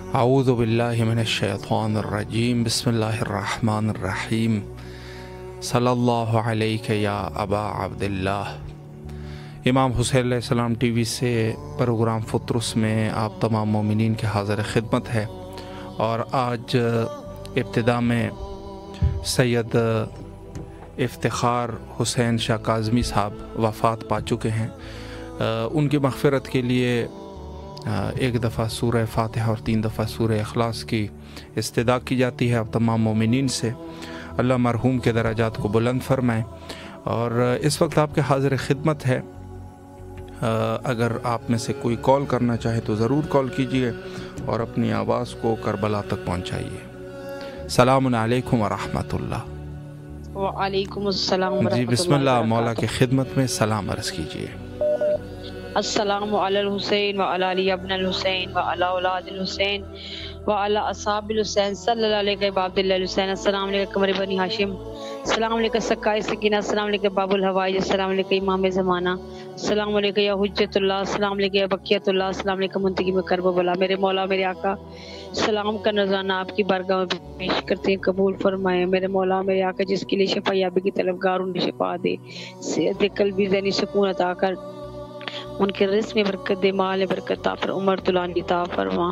अऊज़ु बिल्लाहि मिनश्शैतानिर्रजीम बिस्मिल्लाहिर्रहमानिर्रहीम सल्लल्लाहु अलैहि या अबा अब्दिल्लाह। इमाम हुसैन अलैहिस्सलाम टीवी से प्रोग्राम फुतरुस में आप तमाम मोमिनीन के हाज़िर खिदमत है। और आज इब्तिदा में सैयद इफ्तिखार हुसैन शाह काज़मी साहब वफ़ात पा चुके हैं। उनकी मग़फ़िरत के लिए एक दफ़ा सूरह फ़ातिहा और 3 दफ़ा सूरह इखलास की इस्तिदा की जाती है। अब तमाम मोमिनीन से अल्लाह मरहूम के दराजात को बुलंद फरमाए। और इस वक्त आपके हाज़िर खिदमत है, अगर आप में से कोई कॉल करना चाहे तो ज़रूर कॉल कीजिए और अपनी आवाज़ को करबला तक पहुँचाइए। सलामुन अलैकुम व रहमतुल्लाह। वालेकुम अस्सलाम। जी बिस्मिल्लाह, मौला की खिदमत में सलाम अर्ज़ कीजिए। अस्सलामु अलल हुसैन व अला अली इब्न हुसैन व अला औलादिल हुसैन व अला अस्हाबिल हुसैन सल्लल्लाहु अलैहि व अब्दुल्लाह हुसैन। अस्सलाम वालेकुम कमर बनी हाशिम, अस्सलाम वालेकुम सक्काए सकीना, अस्सलाम वालेकुम बाबुल हवाई, अस्सलाम वालेकुम इमाम ज़माना, अस्सलाम वालेकुम या हुज्जतुल्लाह, अस्सलाम वालेकुम या बकियतुल्लाह, अस्सलाम वालेकुम मुंतकिम करब बला। मेरे मौला मेरे आका सलाम का नज़राना आपकी बारगाह में पेश करते हैं, कबूल फरमाए। मेरे मौला मेरे आका जिसके लिए शफा याबी की तलबगार उन्हें शफा दे, सेहत क़ल्बी ज़हनी सुकून अता कर, उनके रिज़्क़ में बरकत दे, माल में बरकत अता फरमा, उम्र तुलानी अता फरमा।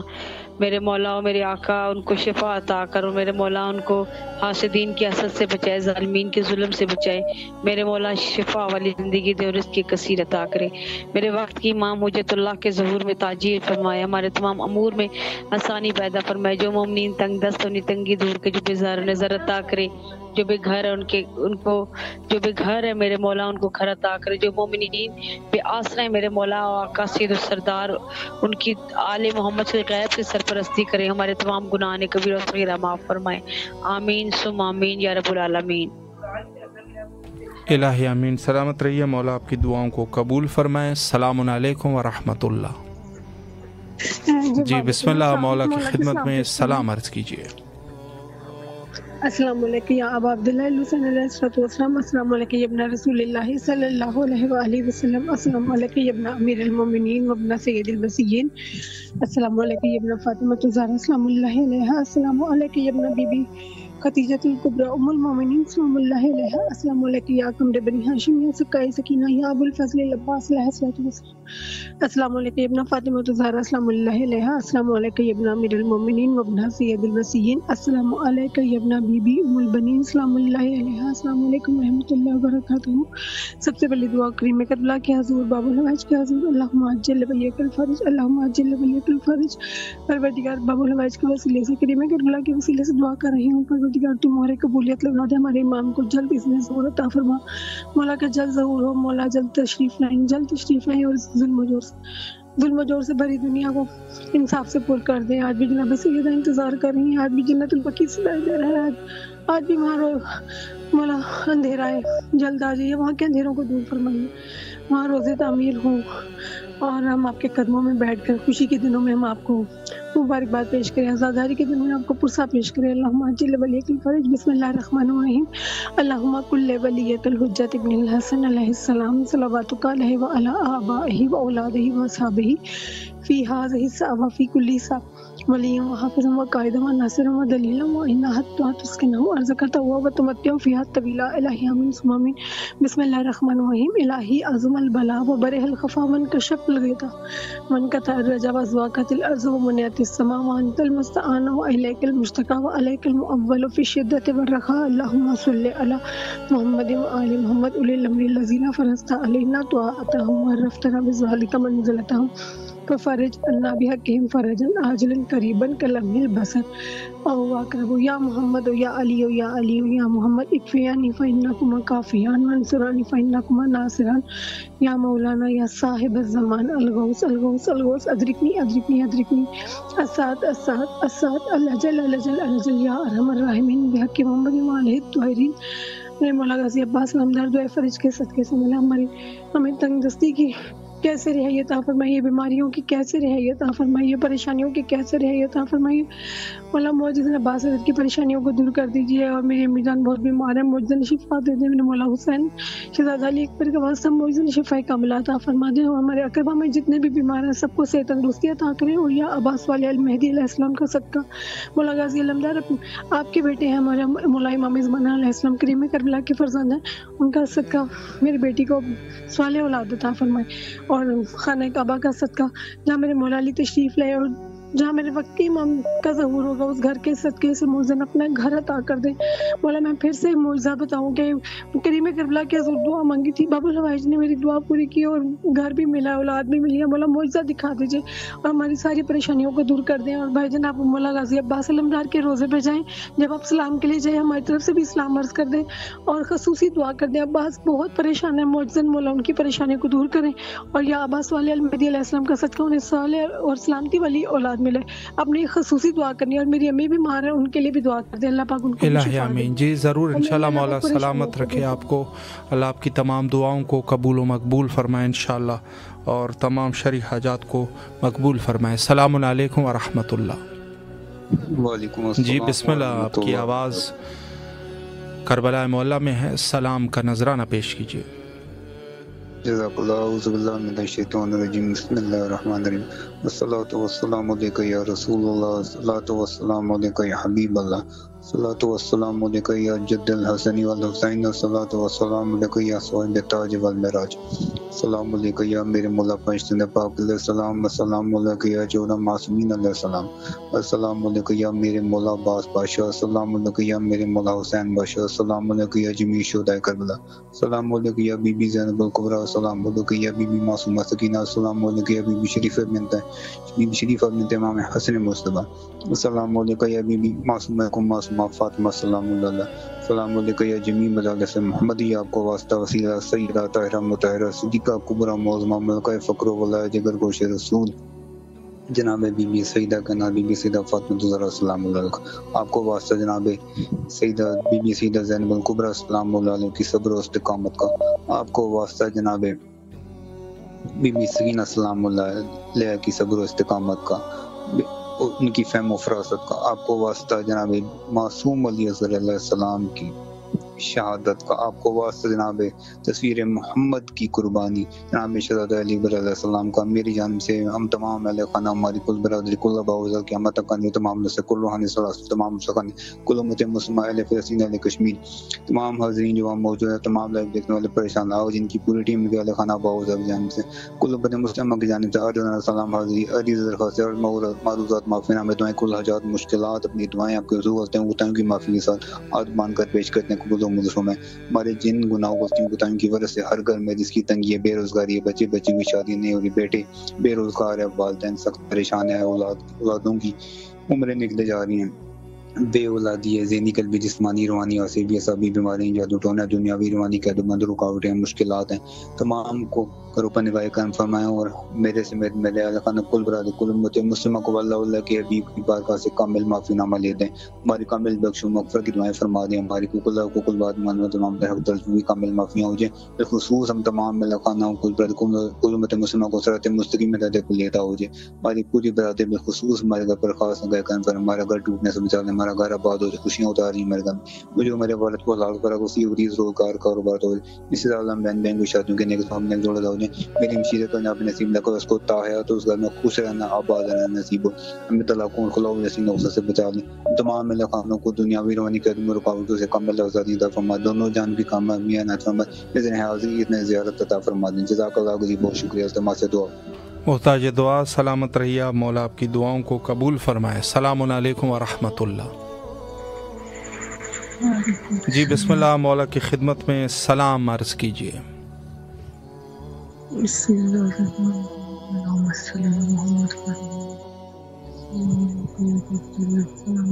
मेरे मौला और मेरे आका उनको शिफा अता करो। मेरे मौला उनको हासिदीन की हसद से बचाए, ज़ालिमीन के जुल्म से बचाए। मेरे मौला शिफा वाली ज़िंदगी दे और रिज़्क़ की कसीर अता करे। मेरे वक्त की इमाम हुज्जतुल्लाह के ज़हूर में ताजीर फरमाए, हमारे तमाम अमूर में आसानी पैदा फरमाए। जो मोमिनीन तंग दस्त उन्हें तंगी दूर के, जो बेज़ार नज़र अता करे, जो बेघर है उनको जो बेघर है मेरे मौला उनको घर अता करे। जो मोमिनीन बे आसरा है मेरे मौला आका सैयद सरदार उनकी आले मोहम्मद से गैब से सरपरस्ती करे। हमारे तमाम गुनाह ने कबीर और सगीरा माफ़ फरमाए। आमीन सुम आमीन या रब्बुल आलमीन। इलाही आमीन। सलामत रहिए, मौला आपकी दुआओं को कबूल फरमाए। सलामुन अलैकुम व रहमतुल्लाह। जी बिस्मिल्लाह, मौला की खिदमत में सलाम अर्ज़ कीजिए। अस्सलाम वालेकुम या अबा अब्दुल्लाह हुसैन अलैहिस्सलातु वस्सलाम, अस्सलाम वालेकुम या इब्न रसूलिल्लाह सल्लल्लाहु अलैहि वसल्लम, अस्सलाम वालेकुम या इब्न अमीरुल मोमिनीन व इब्न सय्यदिल वसीय्यीन, अस्सलाम वालेकुम या इब्न फातिमा ज़हरा सलामुल्लाहि अलैहा, अस्सलाम वालेकुम या इब्न बीबी खदीजतुल कुबरा उम्मुल मोमिनीन सलामुल्लाहि अलैहा, अस्सलाम वालेकुम या कमर बनी हाशिम या सक्काए सकीना या अबुल फज़ल अब्बास अलैहिस्सलातु वस्सलाम, अस्सलाम वालेकुम या इब्न फातिमा ज़हरा सलामुल्लाहि अलैहा, अस्सलाम वालेकुम या इब्न अमीरुल मोमिनीन व इब्न सय्यदिल वसीय्यीन, अस्सलाम वालेकुम या इब्न बीबी उम्मुल बनीन सलामुल्लाहि अलैहा, अस्सलाम वालेकुम व रहमतुल्लाहि व बरकातहू। सबसे पहली दुआ करीम करबला के हुजूर, बाबुल हवाइज के हुजूर, अल्लाहुम्मा अज्जिल वलियकल फर्ज, अल्लाहुम्मा अज्जिल वलियकल फर्ज। परवरदिगार बाबुल हवाइज के वसीले से करीम करबला के वसीले से दुआ कर रही हूँ, परवरदिगार तुम मोहरे कबूलियत लगा दे, हमारे इमाम को जल्द इसमें ज़हूर अता फरमा। मौला का जल्द ज़हूर हो, मौला जल्द तशरीफ लाएं और जुल्म जोर से भरी दुनिया को इंसाफ से पुर कर दें। आज भी जनाब सैयदा इंतजार कर रही हैं, आज भी जन्नतुल बकी सुनाई दे रहा है, आज भी वहाँ मौला अंधेरा है, जल्द आ जाइए, वहाँ के अंधेरों को दूर फरमाइए, वहाँ रोज़े तामीर हो और हम आपके कदमों में बैठकर खुशी के दिनों में हम आपको मुबारकबाद पेश करें, आज़ादारी के दिनों में आपको पुरसा पेश करें। अल्लाहुम्मा अज्जिल वलियकल फर्ज, बिस्मिल्लाहिर्रहमानिर्रहीम, अल्लाहुम्मा कुल्ले वलियकल हुज्जत इब्नुल हसन अलैहिस्सलाम सलवातुका अलैहि व अला आबाइहि व औलादिहि व असहाबिहि फी हाज़िहि सअवा फी कुल्ली सा वलिय्यन व हाफ़िज़न व क़ाइदन व नासिरन व दलीलन व इन्नहा तुस्किनुहु अर्ज़क़ता व तुमत्तिउ फ़ीहा तवीला। इलाही आमीन सुम्मा आमीन। बिस्मिल्लाहिर्रहमानिर्रहीम। इलाही अज़मल बला व बरहल खफ़ा वन कशफ़ल ग़िता वन कतर रजा व ज़वाक़तिल अर्ज़ व मुनियतिस समा व अंतल मुस्तआन व इलैकल मुश्तका व अलैकल मुअव्वल फ़ी शिद्दति व रख़ा। अल्लाहुम्मा सल्लि अला मुहम्मद व आलि मुहम्मद उलिल अम्रि लज़ीना फ़रज़ता अलैना तआअतहुम व रफ़तना बिज़ालिका मंज़िलतहुम फ़फ़रिज अन्ना बिहक़्क़िहिम फ़रजन आजिलन क़रीबन कलम्हिल बसर औ अक़रब। या मोहम्मद या अली या मोहम्मद इक्फ़ियानी फ़इन्नकुमा काफ़ियान वंसुरानी फ़इन्नकुमा नासिरान। या मौलाना या साहिब ज़मान अलगौस अलगौस अलगौस अदरिकनी अदरिकनी अदरिकनी असाद असाद असाद अलजल अलजल अलजल या अरहमर राहिमीन बिहक़्क़ि मोहम्मद व आलिहि त्वाहिरीन। मेरे मौला गाज़ी अब्बास नामदार दुआ फ़रिज के सदक़े से मिला हमें तंग दस्ती की کیسے رہائی عطا فرمائیے، بیماریوں کی کیسے رہائی عطا فرمائیے، پریشانیوں کی کیسے رہائی عطا فرمائیے۔ مولا معجزہ عباس حضرت کی پریشانیوں کو دور کر دیجیے، اور میری امی جان بہت بیمار ہے، معجزہ شفا دے دیں۔ میرے مولا حسین شہزادہ علی اکبر کے واسطے معجزہ شفا کاملہ عطا فرما دیں، اور ہمارے اقربا میں جتنے بھی بیمار ہیں سب کو صحت تندرستی عطا کریں، اور یا عباس والے المہدی علیہ السلام کا صدقہ مولا غازی علمدار آپ کے بیٹے ہیں، ہمارے مولا امام زمانہ علیہ السلام کریم کربلا کے فرزند ہیں، ان کا صدقہ میری بیٹی کو صالح اولاد عطا فرمائے، اور خانہ کعبہ کا صدقہ جہاں میرے مولا علی تشریف لائے اور جہاں میرے وقت کی امام کا ظہور ہوگا اس گھر کے صدقے سے موزن اپنا گھر عطا کر دے۔ مولا میں پھر سے معجزہ بتاؤں کہ کریم کربلا کی حضور دعا مانگی تھی، باب الحوائج نے میری دعا پوری کی اور گھر بھی ملا، اولاد بھی ملی ہے۔ مولا معجزہ دکھا دیجیے اور ہماری ساری پریشانیوں کو دور کر دیں، اور بھائی جناب مولا غازی عباس علمدار کے روزے پہ جائیں، جب آپ سلام کے لیے جائیں ہماری طرف سے بھی سلام عرض کر دیں اور خصوصی دعا کر دیں۔ عباس بہت پریشان ہے، معجزن مولا ان کی پریشانیوں کو دور کریں، اور یا عباس والے المہدی علیہ السلام کا صدقہ انہیں صالح اور سلامتی والی اولاد ملے۔ اپنی خصوصی دعا کرنی ہے، اور میری امی بیمار ہے ان کے لیے بھی دعا کر دیں، اللہ پاک ان کو الہی آمین۔ جی ضرور، انشاءاللہ مولا سلامت رکھے آپ کو، اللہ آپ کی تمام دعاؤں کو قبول و مقبول فرمائے انشاءاللہ، اور تمام شرعی حاجات کو مقبول فرمائے۔ السلام علیکم ورحمۃ اللہ۔ وعلیکم السلام۔ جی بسم اللہ، آپ کی آواز کربلا معلیٰ میں ہے، سلام کا نذرانہ پیش کیجیے۔ جزاک اللہ، اعوذ باللہ من الشیطان الرجیم، بسم اللہ الرحمن الرحیم، والصلاۃ والسلام علیک یا رسول اللہ، والصلاۃ والسلام علیک یا حبیب اللہ، والصلاۃ والسلام علیک یا جد الحسن والحسین، والصلاۃ والسلام علیک یا صاحب تاج والمعراج، السلام علیک یا میرے مولا فرشتہ پاک علیہ السلام، السلام علیک یا جوڑا معصومین علیہ السلام، السلام علیک یا میرے مولا عباس بادشاہ، السلام علیک یا میرے مولا حسین بادشاہ، السلام علیک یا جمیع شہداء کربلا، السلام علیک یا بی بی زینب الکبریٰ، السلام علیک یا بی بی معصومہ سکینہ، السلام علیک یا بی بی شریفہ بنت امام حسن مصطفیٰ، السلام علیک یا بی بی معصومہ معصومہ فاطمہ، السلام علیہ، السلام علیک یا جمیع مجالس محمدی، آپ کو واسطہ وسیلہ سیدہ طاہرہ مطہرہ صدیقہ کبریٰ معظمہ ملکہ فخر و ولایت جگر گوش رسول جناب بی بی سیدہ کنا بی بی سیدہ فاطمہ الزہرا، السلام علیکم، آپ کو واسطہ جناب سیدہ بی بی سیدہ زینب الکبریٰ السلام علیہ کی صبر و استقامت کا، آپ کو واسطہ جناب بی بی سکینہ السلام علیہ کی صبر و استقامت کا، ان کی فہم و فراست کا، آپ کو واسطہ جناب معصوم علی اصغر علیہ السلام کی شہادت کا، آپ کو واسطہ جناب تصویر محمد کی قربانی جناب شہزادہ علی اکبر علیہ السلام کا، میری جانب سے ہم تمام اہل خانہ، ہماری کل برادری، کل آباء قیامت تک کا تمام نسل، کل روحانی صلاح، تمام سخن، کل امت مسلمہ، اہل فلسطین، اہل کشمیر، تمام حاضرین جو وہاں موجود ہیں، تمام لائیو دیکھنے والے پریشان آؤ جن کی پوری ٹیم کے اہل خانہ آباء کی جانب سے، کل امت مسلمہ کی جانب سے عرض سلام حاضری، عریض درخواست اور معروضات معافی نامے دعائیں، کل حاجات مشکلات اپنی دعائیں آپ کے حضور غلطیوں کی معافی کے ساتھ ہاتھ باندھ کر پیش کرتے ہیں۔ قبول مدرسوں میں ہمارے جن گناہوں غلطیوں کوتاہیوں کی وجہ سے ہر گھر میں جس کی تنگی ہے، بے روزگاری ہے، بچے کی شادی نہیں ہو رہی، بیٹے بے روزگار ہے، والدین سخت پریشان ہے، اولادوں کی عمریں نکلے جا رہی ہیں، بے اولادی ہے، ذہنی قلبی جسمانی روحانی عصبی اعصابی بیماریاں، جادو ٹونا، دنیاوی روحانی قید و بند رکاوٹیں، مشکلات ہیں، تمام کو کرو نگاہ کرم فرمائیں، اور میرے سمیت میرے اہل خانہ کل برادری کل امت مسلمہ کو اللہ کے حبیب کی بارگاہ سے کامل معافی نامہ لے دیں، ہماری کامل بخش و مغفرت کی دعائیں فرما دیں، ہماری کل بات مان تمام حق درج بھی کامل معافیاں ہو جائیں، بالخصوص ہم تمام اہل خانہ کل برادری کل امت مسلمہ کو صراط مستقیم میں ہدایت کو لیتا ہو جائے، ہماری پوری برادری بالخصوص ہمارے گھر پر خاص نگاہ کرم فرمائیں، ہمارا گھر ٹوٹنے سے بچا لیں، ہمارا گھر آباد ہو جائے، خوشیاں اتاری ہمارے گھر میں، مجھے میرے والد کو حلال کرا اسی عزیز روزگار کاروبار ہو جائے، اسی طرح بہن کی شادیوں کے نیک ہم نے جوڑا ہو جائے، میری مشیرت کرنا اپنے نصیب لگا، اس کو تاہیا تو اس گھر میں خوش رہنا، آباد رہنا نصیب ہو، ہمیں طلاقوں خلاؤ جیسی نوسط سے بچا لیں، تمام اہل خانوں کو دنیاوی روحانی قدم رکاوٹوں سے کامل آزادی عطا فرما، دونوں جان کی کامیابی عنایت فرما، اذن حاضری اتنے زیارت عطا فرما دیں، جزاک اللہ جی، بہت شکریہ، التماس دعا، محتاج دعا، سلامت رہیے آپ، مولا آپ کی دعاؤں کو قبول فرمائے۔ السلام علیکم ورحمۃ اللہ۔ جی بسم اللہ، مولا کی خدمت میں سلام عرض کیجیے۔ بسم اللہ الرحمن الرحیم، اللہم صلی علی محمد السلام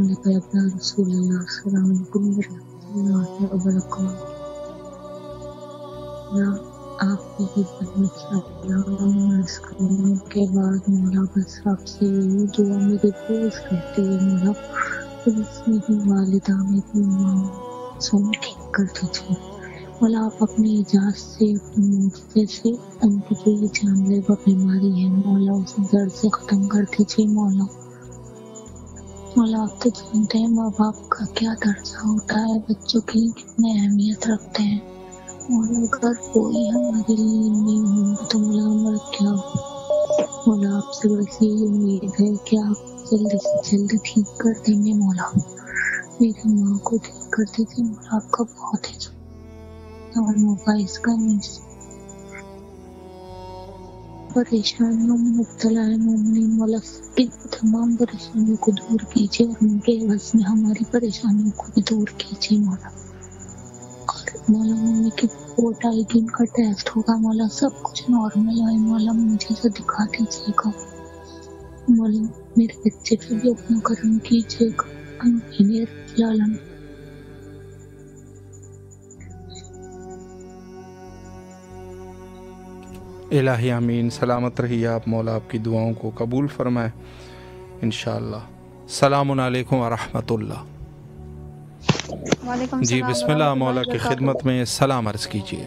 علیکم یا رسول اللہ، السلام علیکم ورحمۃ اللہ وبرکاتہ۔ آپ کی خدمت میں سلام عرض کرنے کے بعد مولا بس آپ سے یہی دعا میری روز کرتی ہے، مولا میری والدہ میری ماں سن ٹھیک کر دیجیے، مولا آپ اپنی اجازت سے اپنی معجزے سے ان کی جو یہ جان لیوا بیماری ہے مولا اسے درد سے ختم کر دیجیے مولا۔ مولا آپ تو جانتے ہیں ماں باپ کا کیا درجہ ہوتا ہے، بچوں کی کتنے اہمیت رکھتے ہیں مولا، اگر کوئی ہمارے لیے نہیں ہوں تو مولا ہمارا کیا ہو؟ مولا آپ سے بس یہی امید ہے کہ آپ جلدی سے جلدی ٹھیک کر دیں گے مولا، میری ماں کو ٹھیک کر دیجیے مولا، آپ کا بہت ہی اور موقع اس کا نہیں پریشانیوں میں مبتلا ہے مومنین مولا کی تمام پریشانیوں کو دور کیجیے اور ان کے عوض میں ہماری پریشانیوں کو بھی دور کیجیے مولا۔ اور مولا ممی کی رپورٹ آئے گی، ان کا ٹیسٹ ہوگا مولا، سب کچھ نارمل آئے مولا، مجھے سے دکھا دیجیے گا مولا، میرے بچے پہ بھی اپنا کرم کیجیے گا آمین یا رب العالمین۔ الہی آمین، سلامت رہیے آپ، مولا آپ کی دعاؤں کو قبول فرمائے انشاءاللہ۔ السلام علیکم ورحمۃ اللہ۔ وعلیکم جی السلام بسم اللہ، ورحمۃ مولا کی وبرکاتہ۔ خدمت میں سلام عرض کیجیے۔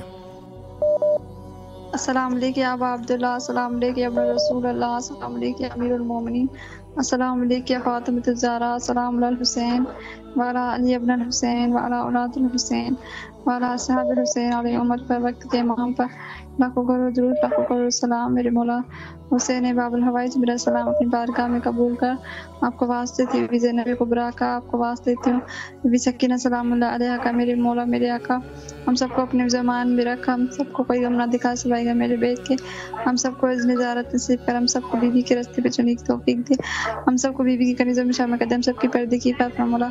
السلام علیکم یا ابا عبداللہ، السلام علیکم یا ابن رسول اللہ، السلام علیکم یا امیر المومنین، السلام علیکم یا فاطمۃ الزہرا، السلام علی الحسین وعلی علی ابن الحسین وعلی اولاد الحسین وعلی اصحاب الحسین علیہ امت پر وقت کے امام پر لاکھوں کروڑ درود، لاکھوں کروڑ سلام۔ میرے مولا حسین باب الحوائج میرا سلام اپنی بارگاہ میں قبول کر، آپ کو واسطے دیتی ہوں زینب کبریٰ کا، آپ کو واسطے دیتی ہوں بی سکینہ سلام اللہ علیہ کا، میرے مولا میرے آقا ہم سب کو اپنے زمان میں رکھ، ہم سب کو کوئی غم نہ دکھا سوائے گا میرے بیٹ کے، ہم سب کو عزم زیارت نصیب کر، ہم سب کو بیوی کے راستے پہ چلنے کی توفیق دے، ہم سب کو بیوی کی کنیزوں میں شامل کر دے، ہم سب کی پردے کی حفاظت فرما مولا،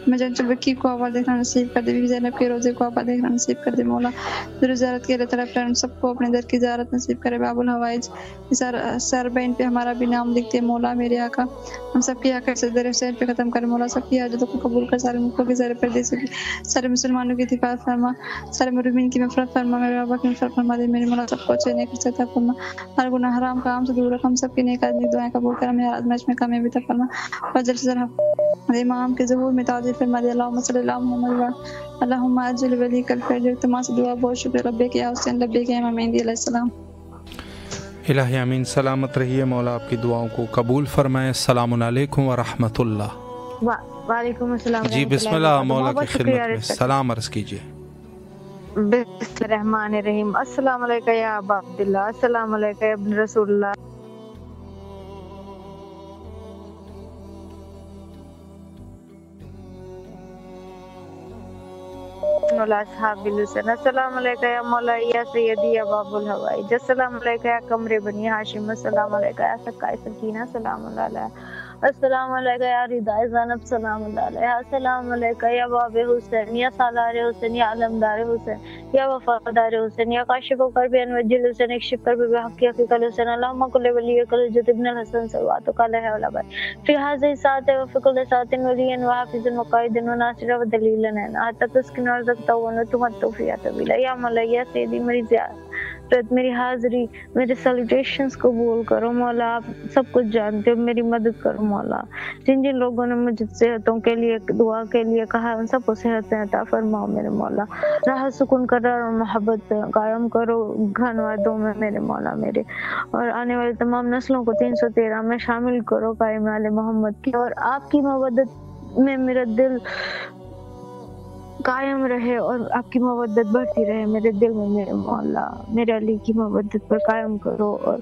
ہمیں جنت البقیع کو اول دیکھنا نصیب کر دے، بیوی زینب کے روزے کو اول دیکھنا نصیب کر دے مولا، در زیارت کے اللہ تعالیٰ ہم سب کو اپنے در کی زیارت نصیب کرے، باب الحوائج سر بین پہ ہمارا بھی نام لکھتے مولا میرے آقا، ہم سب کی آخر سے در حسین پہ ختم کرے مولا، سب کی حاجتوں کو قبول کر، سارے ملکوں کے زیر پردے سے سارے مسلمانوں کی حفاظت فرما، سارے مرحومین کی مغفرت فرما، میرے بابا کی مغفرت فرما دے، میرے مولا سب کو اچھے نیک عطا فرما، ہر گناہ حرام کام سے دور رکھ، ہم سب کی نیک آدمی دعائیں قبول کر، ہمیں ہر آزمائش میں کامیابی عطا فرما، اور جلد سے جلد امام کے ظہور میں تاجر فرما دے، اللہم صلی اللہ محمد اللہم اجل ولی کل فرج، تمام سے دعا بہت شکر، لبیک یا حسین لبیک یا امام مہدی علیہ السلام۔ الہی آمین، سلامت رہیے، مولا آپ کی دعاؤں کو قبول فرمائے۔ السلام علیکم ورحمۃ اللہ۔ وعلیکم السلام۔ جی بسم اللہ، مولا کی خدمت میں سلام عرض کیجیے۔ بسم اللہ الرحمن الرحیم، السلام علیکم یا ابا عبداللہ، السلام علیکم یا ابن رسول اللہ، مولا اصحاب الحسین، السلام علیکم یا مولا یا سیدی یا باب الحوائج، السلام علیکم یا قمر بنی ہاشم، السلام علیکم یا سقائے سکینہ، سلام اللہ علیہ، السلام علیکم یا ردائے زینب، سلام اللہ علیہ، السلام علیکم یا باب حسین یا سالار حسین یا علمدار حسین یا وفادار حسین یا کاشف کرب انوجل حسین، اکشف کرب بحق حقیق الحسین، اللہم کل ولی کل جد ابن الحسن صلوات کل ہے علیہ فی حاضر ساتھ و کل ساتھ ولی و حافظ و قائد و ناصر و دلیل حتی تسکن و رزقتا و تمت توفیہ طویلہ، یا مولا یا سیدی میری زیارت، میری حاضری، میرے سیلیبریشنز قبول کرو مولا، آپ سب کچھ جانتے ہو، میری مدد کرو مولا، جن جن لوگوں نے مجھے صحتوں کے لیے دعا کے لیے کہا ان سب کو صحتیں عطا فرماؤ میرے مولا، راہ سکون قرار اور محبت قائم کرو گھن وادوں میں میرے مولا میرے، اور آنے والے تمام نسلوں کو 313 میں شامل کرو قائم آل محمد کی، اور آپ کی مودت میں میرا دل قائم رہے اور آپ کی مودت بڑھتی رہے میرے دل میں میرے مولا، میرے علی کی مودت پر قائم کرو اور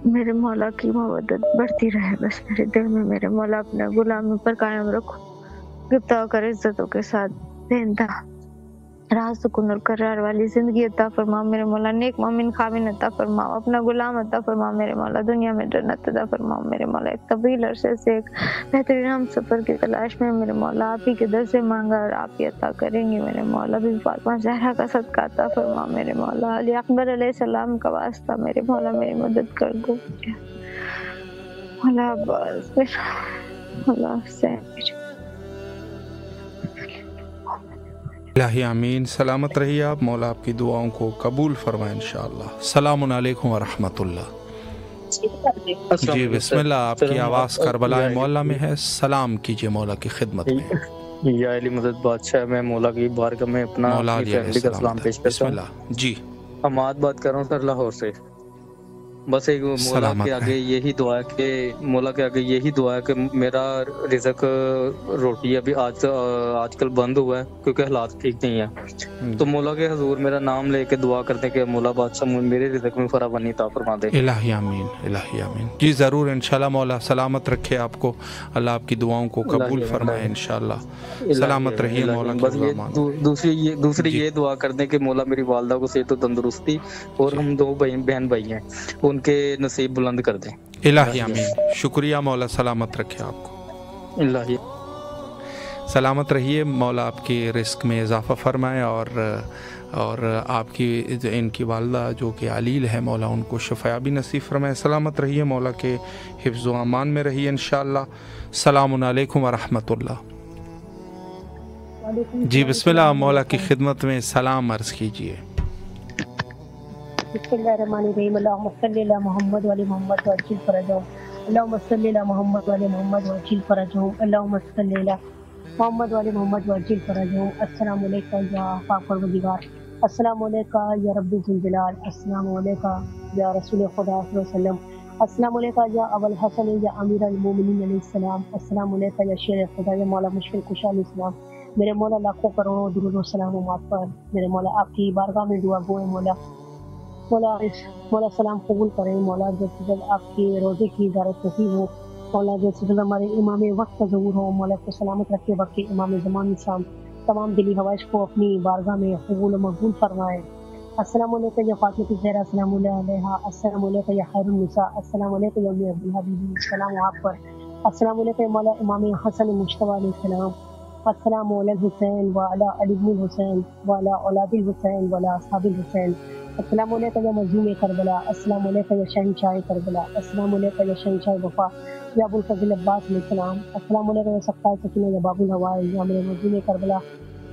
میرے مولا کی مودت بڑھتی رہے بس میرے دل میں میرے مولا، اپنے غلامی پر قائم رکھو، گفتہ کر عزتوں کے ساتھ زندہ راہ سکون اور قرار والی زندگی عطا فرماؤ میرے مولا، نیک مومن خامن عطا فرماؤ، اپنا غلام عطا فرماؤ میرے مولا، دنیا میں جنت عطا فرماؤ میرے مولا، ایک طویل عرصے سے ایک بہترین ہم سفر کی تلاش میں میرے مولا، آپ ہی کے در سے مانگا اور آپ ہی عطا کریں گے میرے مولا، بی فاطمہ زہرا کا صدقہ عطا فرماؤ میرے مولا، علی اکبر علیہ السلام کا واسطہ میرے مولا میری مدد کر دو مولا، عباس مولا حسین۔ الہی آمین، سلامت رہیے آپ، مولا آپ کی دعاؤں کو قبول فرمائے انشاءاللہ۔ السلام علیکم ورحمۃ اللہ۔ جی بسم اللہ، آپ کی آواز کربلا معلیٰ میں ہے، سلام کیجیے مولا کی خدمت میں۔ یا علی مدد بادشاہ، میں مولا کی بارگاہ میں اپنا مولا اپنی علیہ فیملی کا السلام سلام پیش بسم کرتا ہوں۔ اللہ جی حماد بات کر رہا ہوں سر، لاہور سے۔ بس ایک مولا سلامت کے آگے رہیں۔ یہی دعا ہے کہ مولا کے آگے یہی دعا ہے کہ میرا رزق روٹی ابھی آج کل بند ہوا ہے کیونکہ حالات ٹھیک نہیں ہے، تو مولا کے حضور میرا نام لے کے دعا کرتے ہیں کہ مولا بادشاہ میرے رزق میں فراوانی عطا فرما دے۔ الہی آمین، الہی آمین جی ضرور انشاءاللہ، مولا سلامت رکھے آپ کو، اللہ آپ کی دعاؤں کو قبول فرمائے انشاءاللہ، سلامت رہیے مولا کے بس یہ غلامان۔ دوسری جی یہ دعا کر دیں کہ مولا میری والدہ کو صحت و تندرستی، اور ہم دو بہن بھائی ہیں ان کے نصیب بلند کر دیں۔ الہی آمین، شکریہ مولا، سلامت رکھے آپ کو، الہی سلامت رہیے، مولا آپ کی رزق میں اضافہ فرمائے، اور آپ کی ان کی والدہ جو کہ علیل ہے مولا ان کو شفایابی نصیب فرمائے، سلامت رہیے، مولا کے حفظ و امان میں رہیے انشاءاللہ۔ السلام علیکم ورحمۃ اللہ۔ جی بسم اللہ، مولا کی خدمت میں سلام عرض کیجیے۔ بسم اللہ الرحمن الرحیم، اللہم صلی علی محمد وعلی محمد وعجل فرجہم، اللہم صلی علی محمد وعلی محمد وعجل فرجہم، اللہم صلی علی محمد وعلی محمد وعجل فرجہم۔ السلام علیکم یا پاک پروردگار، السلام علیکم یا رب ذوالجلال، السلام علیکم یا رسول خدا صلی اللہ علیہ وسلم، السلام علیکم یا ابو الحسن یا امیر المومنین علیہ السلام، السلام علیکم یا شیر خدا یا مولا مشکل کشا علیہ السلام۔ میرے مولا لاکھوں کروڑوں درود و سلام آپ پر، میرے مولا آپ کی بارگاہ میں دعا گو ہے، مولا سلام قبول کریں، مولا جیسے جب آپ کے روزے کی زیارت نصیب ہو، مولا جیسے جب ہمارے امام وقت کا ظہور ہو، مولا کو سلامت رکھے، وقت امام زمان شام تمام دلی ہوائش کو اپنی بارگاہ میں قبول و مقبول فرمائے۔ السلام علیکم یا فاطمہ زہرا، السلام علیہ، السلام علیکم یا خیر النساء، السلام علیکم یا ام عبدالحبیب، السلام آپ پر، السلام علیکم مولا امام حسن مجتبیٰ علیہ السلام، السلام علی الحسین وعلی علی بن الحسین وعلی اولاد الحسین وعلی اصحاب الحسین، السلام علیکم یا مظلوم کربلا، السلام علیکم یا شہنشاہ کربلا، السلام علیکم یا شہنشاہ وفا یا ابو الفضل عباس علیہ السلام، السلام علیکم یا سقائے سکینہ یا باب الہوائے یا میرے مظلوم کربلا۔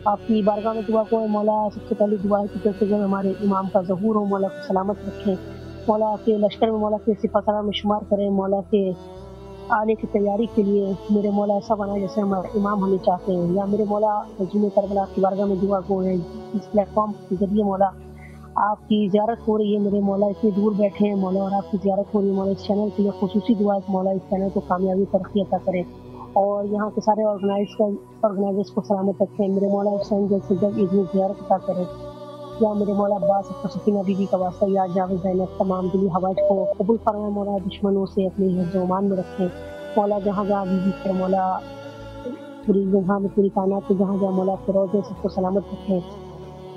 آپ کی بارگاہ میں دعا کو ہے مولا، سب سے پہلی دعا ہے کہ جیسے جب ہمارے امام کا ظہور ہو، مولا کو سلامت رکھیں، مولا کے لشکر میں مولا کے صفہ سلام میں شمار کریں، مولا کے آنے کی تیاری کے لیے میرے مولا ایسا بنا جیسے ہمارے امام ہمیں چاہتے ہیں، یا میرے مولا مظلوم کربلا کی بارگاہ میں دعا کو ہے، اس پلیٹ فارم کے ذریعے مولا آپ کی زیارت ہو رہی ہے، میرے مولا اتنی دور بیٹھے ہیں مولا اور آپ کی زیارت ہو رہی ہے، مولا اس چینل کے لیے خصوصی دعا ہے، مولا اس چینل کو کامیابی ترقی عطا کرے، اور یہاں کے سارے آرگنائزرز کو سلامت رکھیں، میرے مولا حسین جیسے جب عید میں زیارت عطا کرے، یا میرے مولا عباس سکینہ بی بی کا واسطہ یا جاوید زینب تمام دلی ہوائش کو قبول فرمائے، مولا دشمنوں سے اپنے حفظ و امان میں رکھیں، مولا جہاں جہاں بی بی سے مولا پوری جہاں میں پوری کائنات کے جہاں جہاں مولا کے روزے سب کو سلامت رکھیں،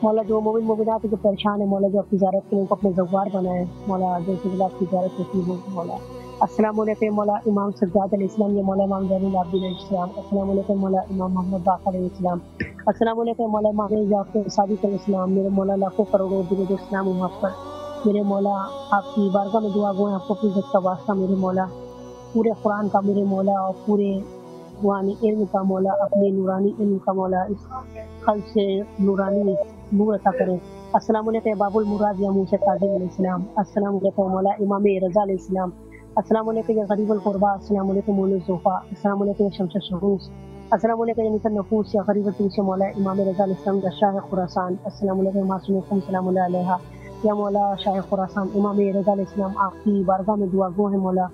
مولا جو مومن مومنات جو پریشان ہے مولا جو اپنی زیارت کے ان کو اپنے زوار بنائے، مولا جیسے آپ کی زیارت نصیب ہو مولا۔ السلام علیکم مولا امام سجاد علیہ السلام یا مولا امام زین العابدین علیہ السلام، السلام علیکم مولا امام محمد باقر علیہ السلام، السلام علیکم مولا امام جعفر صادق علیہ السلام، میرے مولا لاکھوں کروڑوں درود و سلام آپ پر، میرے مولا آپ کی بارگاہ میں دعا گو ہے، آپ کو اپنی عزت کا واسطہ میرے مولا پورے قرآن کا میرے مولا اور پورے روحانی علم کا مولا اپنے نورانی علم کا مولا اس قلب سے نورانی نور عطا کریں۔ السلام علیکم باب المراد یا موسیٰ قاضی علیہ السلام، السلام علیکم مولا امام رضا علیہ السلام، السلام علیکم یا غریب القربہ، السلام علیکم مولا الزوفا، السلام علیکم یا شمس الشموس، السلام علیکم یا نصر نفوس یا غریب التوس یا مولا امام رضا علیہ السلام یا شاہ خراسان، السلام علیکم معصوم سلام اللہ علیہ یا مولا شاہ خراسان امام رضا علیہ السلام، آپ کی بارگاہ میں دعا گو ہے مولا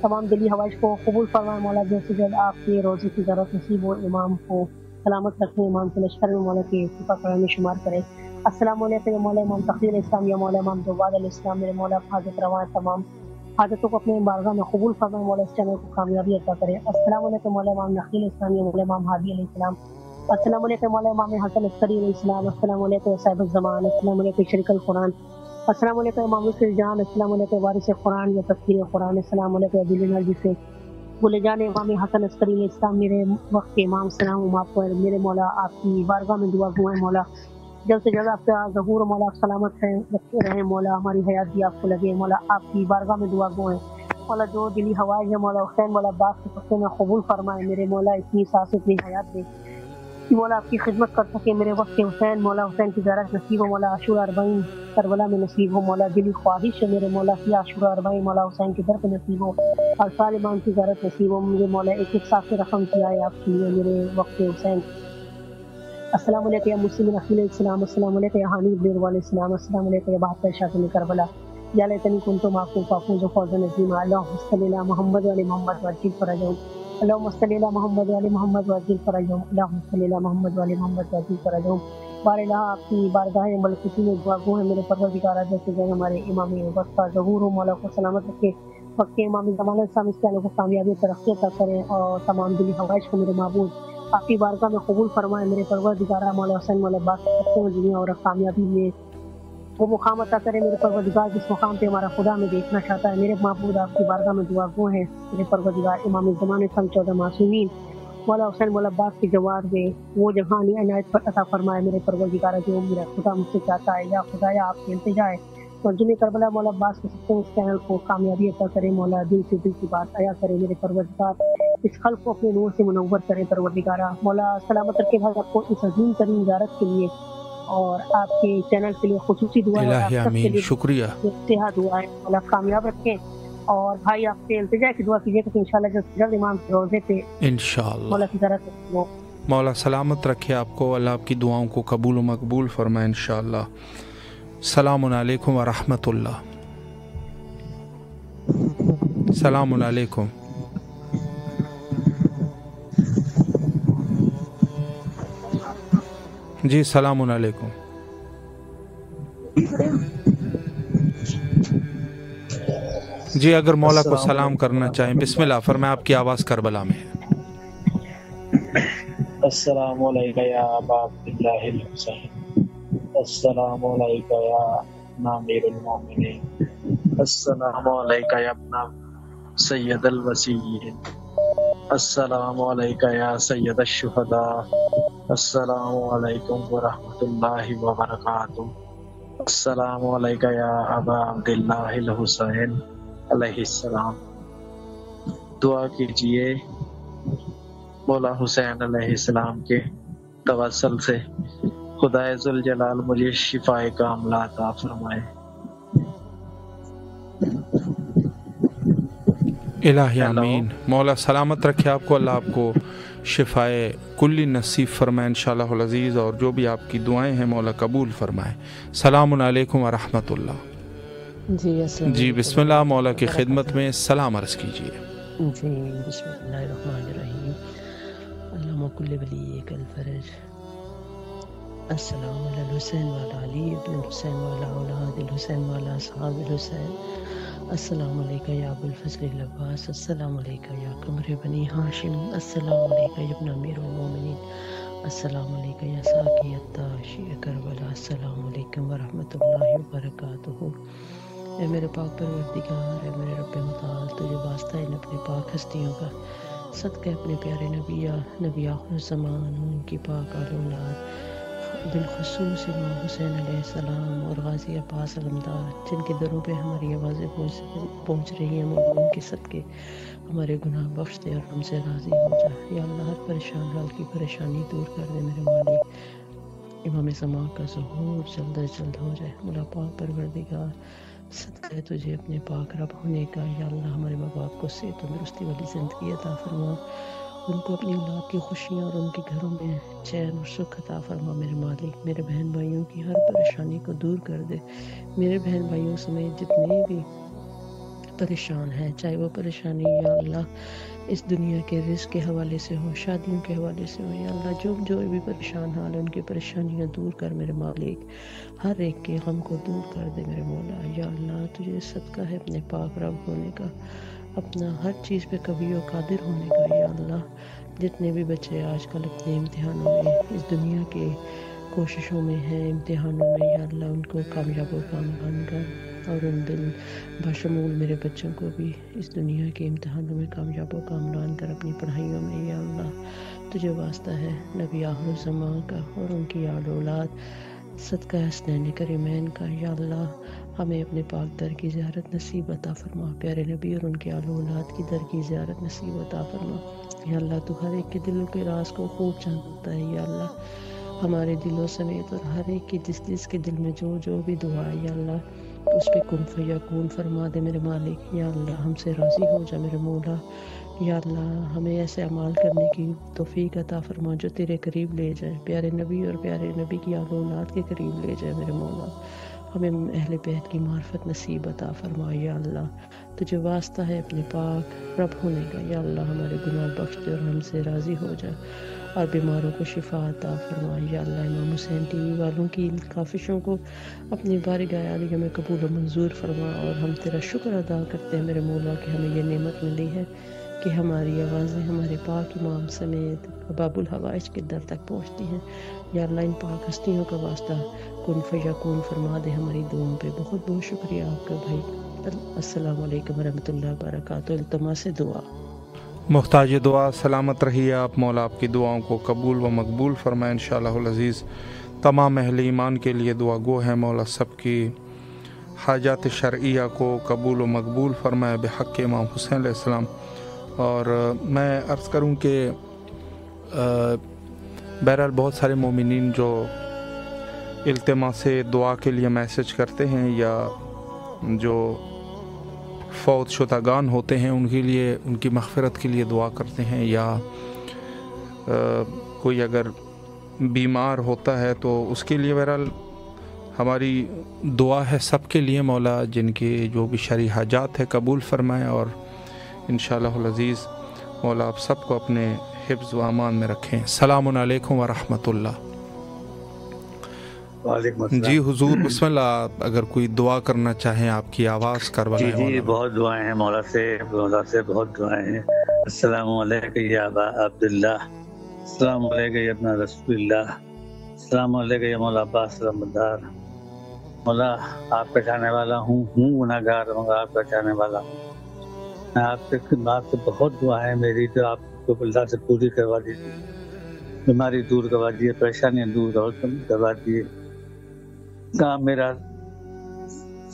تمام دلی ہوائش کو قبول فرمائے، مولا جیسے جب آپ کے روزے کی ضرورت نصیب ہو، امام کو سلامت رکھیں، امام کے لشکر میں مولا کے صفہ کرنے میں شمار کریں۔ السلام علیکم یا مولا امام تقی علیہ السلام یا مولا امام جواد علیہ السلام، میرے مولا حاجت رواں تمام حاجتوں کو اپنے بارگاہ میں قبول فرمائے، مولا اس چینل کو کامیابی عطا کرے۔ السلام علیکم مولا امام نقی علیہ السلام یا مولا امام ہادی علیہ السلام، السلام علیکم مولا امام حسن عسکری علیہ السلام، السلام علیکم صاحب الزمان، السلام علیکم شریک القرآن، السلام علیکم امام رسول جان، السلام علیکم وارث قرآن یا تفسیر قرآن، السلام علیکم عبداللہ نرجی سے بولے جانے امام حسن عسکری علیہ السلام، میرے وقت کے امام سلام آپ پر، میرے مولا آپ کی بارگاہ میں دعا گو ہے مولا جلد سے جلد آپ کا ظہور مولا آپ سلامت رہیں مولا، ہماری حیات بھی آپ کو لگے مولا، آپ کی بارگاہ میں دعا گو ہے مولا، جو دلی ہوائیں ہے مولا حسین مولا عباس کے پتے میں قبول فرمائے، میرے مولا اتنی سانس اتنی حیات دے कि मौला आपकी खिदमत कर सके। मेरे वक्त हुसैन, मौला हुसैन की ज़ियारत नसीब हो, मौला आशूरा अरबाईन करबला में नसीब हो। मौला दिली ख्वाहिश है मेरे मौला की आशूरा अरबाईन मौला हुसैन के दर पे नसीब हो, और साल इमाम की ज़ियारत नसीब हो। मुझे मौला एक एक साथ से रकम किया है आपके लिए मेरे वक्त हुसैन। अस्सलाम वालेकुम या मुस्लिम रसूल इस्लाम, अस्सलाम वालेकुम या हानी इब्न वाले इस्लाम, अस्सलाम वालेकुम या बहत्तर शातिन करबला, या लैतनी कुन्तु माकूम फाकूम जो फौजन अजीम। अल्लाहुम्मा सल्ली अला मोहम्मद व अली मोहम्मद वज्जिल फरजहुम, अल्लाहुम्मा सल्ली अला मोहम्मद व अली मोहम्मद वज्जिल फरजहुम, अल्लाहुम्मा सल्ली अला मोहम्मद व अली मोहम्मद वज्जिल फरजहुम। बारगाह आपकी बारगाह मलकुती में दुआ गो है मेरे परवरदिगार, जैसे जो हमारे इमाम वक्त का ज़हूर हो, मौला को सलामत रखे। वक्त के इमाम ज़माना सामने के आलों को कामयाबी तरक्की अता करें, और तमाम दिली हवाइश को मेरे महबूब आपकी बारगाह में कबूल फरमाए। मेरे परवरदिगार मौला हुसैन मौला बात करते हैं दुनिया और कामयाबी में वो मुकाम अता करे। मेरे परवरदिगार जिस मुकाम पे हमारा खुदा में देखना चाहता है, मेरे महबूब आपकी बारगाह में दुआ गो हैं मेरे परवरदिगार इमाम ज़माने सन 14 मासूमीन मौला हुसैन मौला अब्बास की जवाब में वो जहानी इनायत पर अता फरमाए। मेरे परवरदिगार जो मेरा खुदा मुझसे चाहता है, या खुदाया आपके इल्तिजा है तर्जुमे करबला मौला अब्बास के सकते इस चैनल को कामयाबी अता करे। मौला दिल से दिल की बात आया करे। मेरे परवरदिगार इस खल्क़ को अपने नूर से मुनव्वर करे। परवरदिगारा मौला सलामत रखे भाई आपको इस अजीम तरीन ज़ियारत के लिए, और आपके चैनल के लिए खुसूसी दुआ है, आप सबके लिए शुक्रिया इत्तेहाद दुआ है। मौला कामयाब रखें, और भाई आपसे इल्तिजा की दुआ कीजिए कि इंशाल्लाह जल्द इमाम के रोज़े पे इंशाल्लाह मौला की ज़ियारत हो। मौला सलामत रखे आपको, अल्लाह आपकी दुआओं को कबूल व मकबूल फरमाए इंशाल्लाह। सलामुन अलैकुम व रहमतुल्लाह। सलामुन अलैकुम। जी सलामुन अलैकुम। जी अगर मौला को सलाम करना चाहें बिस्मिल्लाह फरमाएं, आपकी आवाज़ करबला में है। अस्सलामु अलैका या अबा अब्दिल्लाहिल हुसैन, अस्सलामु अलैका या अमीरुल मोमिनीन, अस्सलामु अलैका या इब्न सय्यदल वसीय्यीन, अस्सलामु अलैका या सय्यदश शुहदा, अस्सलामु अलैकुम व रहमतुल्लाहि व बरकातुहू, अस्सलामु अलैका या अबा अब्दिल्लाहिल हुसैन अलैहिस्सलाम। दुआ कीजिए मौला हुसैन अलैहिस्सलाम के तवस्सुल से खुदाए जुल जलाल मुझे शिफाए कामिला अता फरमाए। इलाही आमीन। मौला सलामत रखे आपको, अल्लाह आपको शिफाए कुल्ली नसीब फरमाए इंशाअल्लाह अज़ीज़, और जो भी आपकी दुआएं हैं मौला कबूल फरमाए। सलामुन अलैकुम व रहमतुल्लाह। जी बिस्मिल्लाह, मौला की खिदमत में सलाम अर्ज़ कीजिए। जी बिस्मिल्लाहिर्रहमानिर्रहीम। अल्लाहुम्मा कुल्लि वलिय्यिकल फरज। अस्सलामु अलैहि हुसैन व अला अली इब्न हुसैन व अला औलादिल हुसैन व अला असहाबिल हुसैन। अस्सलामु अलैका या अबुल फज़्ल अब्बास, अस्सलामु अलैका या कमर बनी हाशिम, अस्सलामु अलैका या इब्न अमीरुल मोमिनीन, अस्सलामु अलैका या साक़ियत ताशी करबला, अस्सलामु अलैकुम व रहमतुल्लाहि व बरकातुहू। ए मेरे पाक परवरदिगार, ए मेरे रब्बे मुताल, तुझे वास्ता है अपने पाक हस्तियों का, सदक़े अपने प्यारे नबी आखिर ज़मान उनकी पाक औलाद बिलखुसूस इमाम हुसैन अलैहिस्सलाम और गाजी अब्बास अलमदार, जिनके दरों पे हमारी आवाज़ें पहुँच रही हैं, मौला उनके सदक़े हमारे गुनाह बख्श दे और हमसे राज़ी हो जा। या अल्लाह हर परेशान हाल की परेशानी दूर कर दे मेरे मालिक। इमाम ज़मान का ज़हूर जल्द अज जल्द हो जाए। मौला पाक परवरदिगार, सदक़े है तुझे अपने पाक रब होने का। या अल्लाह हमारे माँ बाप को सेहत तंदुरुस्ती वाली ज़िंदगी अता फरमा, उनको अपनी औलाद की खुशियाँ और उनके घरों में चैन और सुख अता फरमा मेरे मालिक। मेरे बहन भाइयों की हर परेशानी को दूर कर दे। मेरे बहन भाइयों समेत जितने भी परेशान हैं, चाहे वो परेशानी या अल्लाह इस दुनिया के रिज़्क़ के हवाले से हो, शादियों के हवाले से हो, या अल्लाह जो भी परेशान हाल है उनकी परेशानियाँ दूर कर मेरे मालिक। हर एक के गम को दूर कर दे मेरे मौला। या अल्लाह तुझे सदका है अपने पाक रब होने का, अपना हर चीज़ पे कवी और कादिर होने का। या अल्लाह जितने भी बच्चे आजकल अपने इम्तिहानों में इस दुनिया के कोशिशों में हैं, इम्तिहानों में, या अल्लाह उनको कामयाब और कामयाब कर, और उन बिल बशमूल मेरे बच्चों को भी इस दुनिया के इम्तिहानों में कामयाब और कामयाब कर अपनी पढ़ाइयों में। या अल्लाह तुझे वास्ता है नबी आखिर ज़मान का और उनकी याद औलाद صدقہ حسنین کریمین کا یا اللہ ہمیں اپنے پاک در کی زیارت نصیب عطا فرما، پیارے نبی اور ان کے آل و اولاد کی در کی زیارت نصیب عطا فرما۔ یا اللہ تو ہر ایک کے دلوں کے راز کو خوب جانتا ہے، یا اللہ ہمارے دلوں سمیت اور ہر ایک کی جس کے دل میں جو بھی دعا ہے یا اللہ اس پہ کن فیکون فرما دے میرے مالک۔ یا اللہ ہم سے راضی ہو جا میرے مولا، یا اللہ ہمیں ایسے اعمال کرنے کی توفیق عطا فرما جو تیرے قریب لے جائے، پیارے نبی اور پیارے نبی کی آل و اولاد کے قریب لے جائے میرے مولا۔ ہمیں اہل بیت کی معرفت نصیب عطا فرما، یا اللہ تجھے واسطہ ہے اپنے پاک رب ہونے کا، یا اللہ ہمارے گناہ بخش دے اور ہم سے راضی ہو جا اور بیماروں کو شفا عطا فرما۔ یا اللہ امام حسین ٹی وی والوں کی ان کافشوں کو اپنی بارگاہ عالیہ میں قبول و منظور فرما، اور ہم تیرا شکر ادا کرتے ہیں میرے مولا کہ ہمیں یہ نعمت ملی ہے کہ ہماری آوازیں ہمارے پاک امام سمیت باب الحوائج کے در تک پہنچتی ہیں۔ یا اللہ ان پاک ہستیوں کا واسطہ کن فیکون فرما دے ہماری دعاؤں پہ۔ بہت بہت شکریہ آپ کا بھائی۔ السلام علیکم ورحمۃ اللہ وبرکاتہ۔ التماس دعا، محتاج دعا سلامت رہیے آپ، مولا آپ کی دعاؤں کو قبول و مقبول فرمائے انشاءاللہ العزیز۔ تمام اہل ایمان کے لیے دعا گو ہے، مولا سب کی حاجات شرعیہ کو قبول و مقبول فرمائے بحق امام حسین علیہ السلام۔ اور میں عرض کروں کہ بہرحال بہت سارے مومنین جو التماس دعا کے لیے میسج کرتے ہیں یا جو فوت شدگان ہوتے ہیں ان کے لیے، ان کی مغفرت کے لیے دعا کرتے ہیں، یا کوئی اگر بیمار ہوتا ہے تو اس کے لیے بہرحال ہماری دعا ہے سب کے لیے، مولا جن کی جو بھی شرعی حاجات ہے قبول فرمائے، اور انشاءاللہ العزیز مولا آپ سب کو اپنے حفظ و امان میں رکھیں۔ السلام علیکم ورحمۃ اللہ۔ وعلیکم السلام۔ جی حضور بسم اللہ، اگر کوئی دعا کرنا چاہیں آپ کی آواز کروانا ہے۔ جی بہت دعائیں ہیں مولا سے بہت دعائیں ہیں۔ السلام علیکم یا ابا عبداللہ، السلام علیکم یا ابن رسول اللہ، السلام علیکم یا مولا عباس رحمتدار۔ مولا آپ کا چاہنے والا ہوں گناہگار ہوں، آپ کا چاہنے والا ہوں۔ میں آپ سے بہت دعائیں میری تو آپ کو اللہ سے پوری کروا دیجیے، بیماری دور کروا دیجیے، پریشانیاں دور کروا دیجیے۔ کام میرا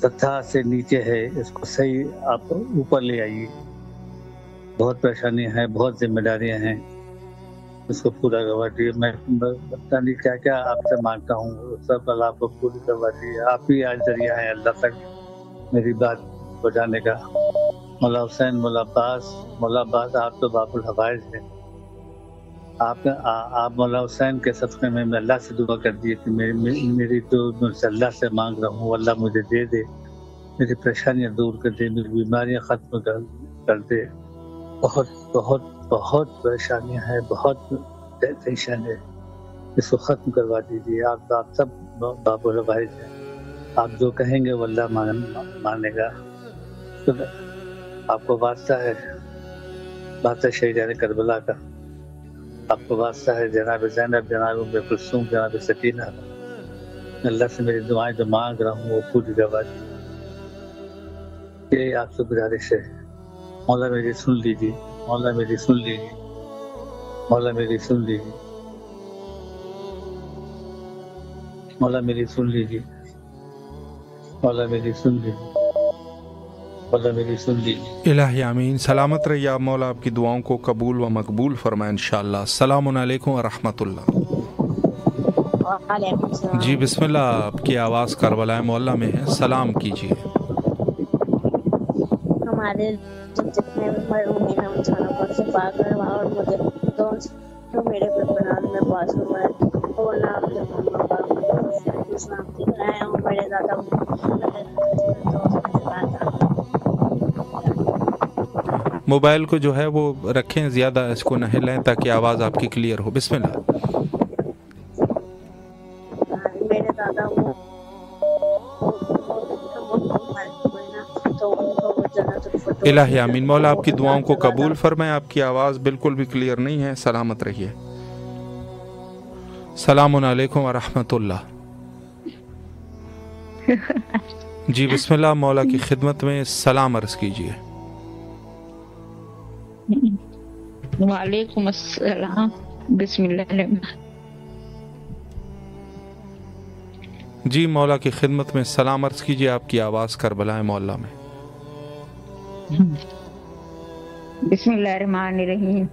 سطح سے نیچے ہے، اس کو صحیح آپ اوپر لے آئیے۔ بہت پریشانیاں ہیں، بہت ذمہ داریاں ہیں، اس کو پورا کروا دیجیے۔ میں پتہ نہیں کیا کیا آپ سے مانگتا ہوں، سب اللہ آپ کو پوری کروا دیجیے۔ آپ ہی آج ذریعہ ہیں اللہ تک میری بات پہنچانے کا۔ مولا حسین، مولا عباس آپ تو باب الحوائج ہیں۔ آپ مولا حسین کے صدقے میں اللہ سے دعا کر دیے کہ میری تو اللہ سے مانگ رہا ہوں، اللہ مجھے دے دے، میری پریشانیاں دور کر دے، میری بیماریاں ختم کر دے۔ بہت بہت بہت پریشانیاں ہیں، بہت ٹینشن ہے، اس کو ختم کروا دیجیے۔ آپ سب باب الحوائج ہیں، آپ جو کہیں گے وہ اللہ مانے گا۔ آپ کو واسطہ ہے بادشاہ شہیدان کربلا کا، آپ کو واسطہ ہے جناب زینب، جناب ام کلثوم، جناب سکینہ۔ اللہ سے میری دعائیں جو مانگ رہا ہوں وہ پوری کروا دیجیے۔ یہ آپ سے گزارش ہے، مولا میری سن لیجیے، مولا میری سن لیجیے، مولا میری سن لیجیے، مولا میری سن لیجیے، مولا میری سن لیجیے، مولا میری سن لیجیے۔ الہی آمین۔ سلامت رہیے آپ، مولا آپ کی دعاؤں کو قبول و مقبول فرمائے انشاءاللہ۔ السلام علیکم ورحمۃ اللہ۔ جی بسم اللہ، آپ کی آواز کربلا معلیٰ میں ہے، سلام کیجیے۔ ہمارے جتنے مرحوم ہیں انسانوں کو سے پاک کروا، اور مجھے جو میرے بربنان میں پاس ہوا ہے وہ اللہ اپنے اسلام کی کرائے ہوں۔ میرے دادا موبائل کو جو ہے وہ رکھیں، زیادہ اس کو نہ ہلائیں تاکہ آواز آپ کی کلیئر ہو۔ بسم اللہ۔ میرے دادا الہی آمین۔ مولا آپ کی دعاؤں کو قبول فرمائے۔ آپ کی آواز بالکل بھی کلیئر نہیں ہے، سلامت رہیے۔ السلام علیکم ورحمۃ اللہ۔ جی بسم اللہ، مولا کی خدمت میں سلام عرض کیجیے۔ وعلیکم السلام۔ بسم اللہ الرحمن۔ جی मौला की खिदमत में सलाम अर्ज़ कीजिए, आपकी आवाज़ करबला मोहल्ला में. बिस्मिल्लाहिर्रहमानिर्रहीम.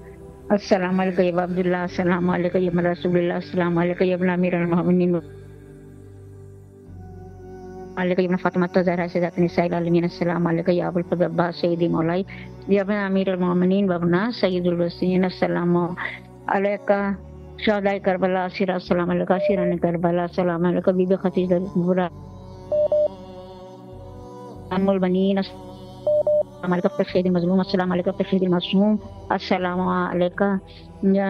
अस्सलामु अलैकुम या अब्दुल्लाह, अस्सलामु अलैकुम या रसूलुल्लाह, अस्सलामु अलैकुम या अमीरुल मोमिनीन, अलैकुम फातिमा ज़हरा सैयदत निसाइल आलमीन, अस्सलामु अलैकुम या अबुल फज़ल अब्बास सय्यदी मौलाई या अमीरुल मोमिनीन व अबना सय्यदुल वसीन, अस्सलामु अलैकुम शहदाए करबला, अस्सलामु अलैकुम असीरान करबला, अस्सलामु अलैकुम बीबी खदीजा बुरा अम्मुल बनीन, अस्सलामु अलैकुम शहीद मज़लूम, अस्सलामु अलैकुम शहीद मासूम, अस्सलामु अलैकुम या